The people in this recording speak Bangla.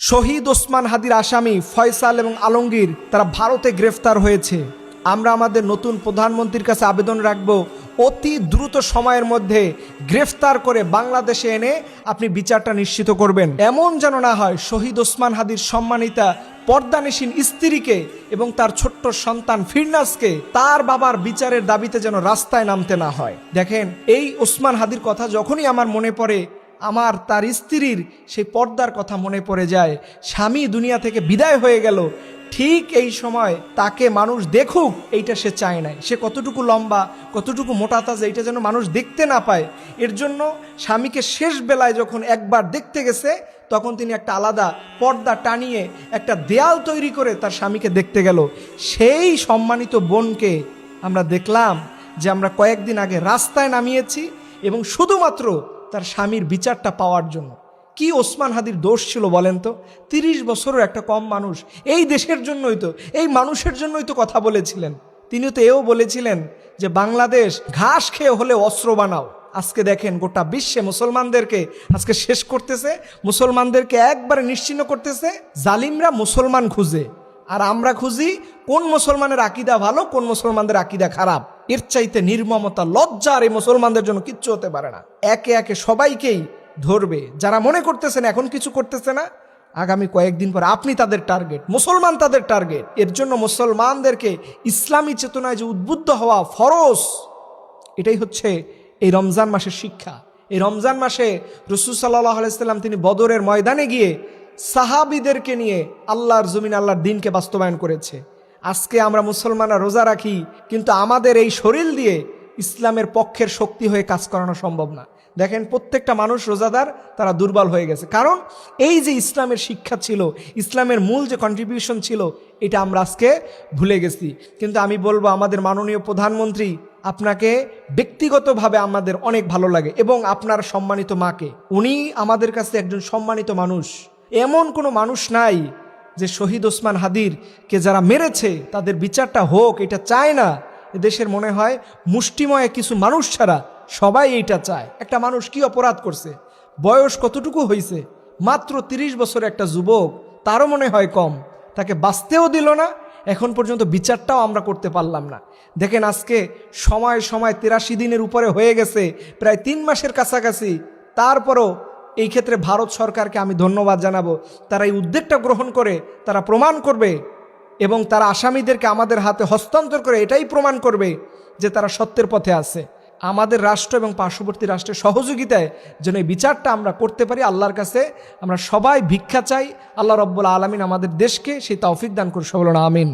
শহীদ ওসমান হাদির আসামি ফয়সাল এবং আলমগীর তারা ভারতে গ্রেফতার হয়েছে। আমরা আমাদের নতুন প্রধানমন্ত্রীর কাছে আবেদন রাখব, অতি দ্রুত সময়ের মধ্যে গ্রেফতার করে বাংলাদেশে এনে আপনি বিচারটা নিশ্চিত করবেন। এমন যেন না হয় শহীদ ওসমান হাদির সম্মানিতা পর্দানিসীন স্ত্রীকে এবং তার ছোট্ট সন্তান ফিরনাসকে তার বাবার বিচারের দাবিতে যেন রাস্তায় নামতে না হয়। দেখেন, এই ওসমান হাদির কথা যখনই আমার মনে পড়ে, আমার তার স্ত্রীর সেই পর্দার কথা মনে পড়ে যায়। স্বামী দুনিয়া থেকে বিদায় হয়ে গেল, ঠিক এই সময় তাকে মানুষ দেখুক এইটা সে চায় নাই। সে কতটুকু লম্বা, কতটুকু মোটা তাজা, এইটা যেন মানুষ দেখতে না পায়। এর জন্য স্বামীকে শেষ বেলায় যখন একবার দেখতে গেছে, তখন তিনি একটা আলাদা পর্দা টানিয়ে একটা দেয়াল তৈরি করে তার স্বামীকে দেখতে গেল। সেই সম্মানিত বোনকে আমরা দেখলাম যে আমরা কয়েকদিন আগে রাস্তায় নামিয়েছি, এবং শুধুমাত্র তার স্বামীর বিচারটা পাওয়ার জন্য। কি ওসমান হাদির দোষ ছিল বলেন তো? 30 বছরের একটা কম মানুষ, এই দেশের জন্যই তো, এই মানুষের জন্যই তো কথা বলেছিলেন। তিনি তো এও বলেছিলেন যে বাংলাদেশ ঘাস খেয়ে হলে অস্ত্র বানাও। আজকে দেখেন গোটা বিশ্বে মুসলমানদেরকে আজকে শেষ করতেছে, মুসলমানদেরকে একবারে নিশ্চিহ্ন করতেছে। জালিমরা মুসলমান খুঁজে, আর আমরা খুঁজি কোন মুসলমানের আকীদা ভালো, কোন মুসলমানদের আকীদা খারাপ। এর চাইতে নির্মমতা, লজ্জার এই মুসলমানদের জন্য কিচ্ছু হতে পারে না। একে একে সবাইকেই ধরবে। যারা মনে করতেছেন এখন কিছু করতেছে না, আগামী কয়েকদিন পর আপনি তাদের টার্গেট, মুসলমান তাদের টার্গেট। এর জন্য মুসলমানদেরকে ইসলামী চেতনায় যে উদ্বুদ্ধ হওয়া ফরজ, এটাই হচ্ছে এই রমজান মাসের শিক্ষা। এই রমজান মাসে রাসূল সাল্লাল্লাহু আলাইহি সাল্লাম তিনি বদরের ময়দানে গিয়ে সাহাবীদেরকে নিয়ে আল্লাহর জমিন, আল্লাহর দ্বীনকে বাস্তবায়ন করেছে। আজকে আমরা মুসলমানরা রোজা রাখি, কিন্তু আমাদের এই শরীর দিয়ে ইসলামের পক্ষের শক্তি হয়ে কাজ করানো সম্ভব না। দেখেন, প্রত্যেকটা মানুষ রোজাদার, তারা দুর্বল হয়ে গেছে। কারণ এই যে ইসলামের শিক্ষা ছিল, ইসলামের মূল যে কন্ট্রিবিউশন ছিল, এটা আমরা আজকে ভুলে গেছি। কিন্তু আমি বলবো, আমাদের মাননীয় প্রধানমন্ত্রী, আপনাকে ব্যক্তিগতভাবে আমাদের অনেক ভালো লাগে, এবং আপনার সম্মানিত মাকে, উনি আমাদের কাছে একজন সম্মানিত মানুষ। এমন কোনো মানুষ নাই যে শহীদ ওসমান হাদিরকে যারা মেরেছে তাদের বিচারটা হোক এটা চায় না। এদেশের মনে হয় মুষ্টিময় কিছু মানুষ ছাড়া সবাই এইটা চায়। একটা মানুষ কি অপরাধ করছে, বয়স কতটুকু হয়েছে, মাত্র 30 বছরের একটা যুবক, তারও মনে হয় কম, তাকে বাঁচতেও দিল না, এখন পর্যন্ত বিচারটাও আমরা করতে পারলাম না। দেখেন, আজকে সময় 83 দিনের উপরে হয়ে গেছে, প্রায় 3 মাসের কাছাকাছি। তারপরও এই ক্ষেত্রে ভারত সরকারকে আমি ধন্যবাদ জানাবো। তারা এই উদ্যোগটা গ্রহণ করে তারা প্রমাণ করবে, এবং তারা আসামিদেরকে আমাদের হাতে হস্তান্তর করে এটাই প্রমাণ করবে যে তারা সত্যের পথে আছে। আমাদের রাষ্ট্র এবং পার্শ্ববর্তী রাষ্ট্রের সহযোগিতায় যেন এই বিচারটা আমরা করতে পারি, আল্লাহর কাছে আমরা সবাই ভিক্ষা চাই। আল্লাহ রব্বুল আলামিন আমাদের দেশকে সেই তৌফিক দান করুন। সকলে আমিন।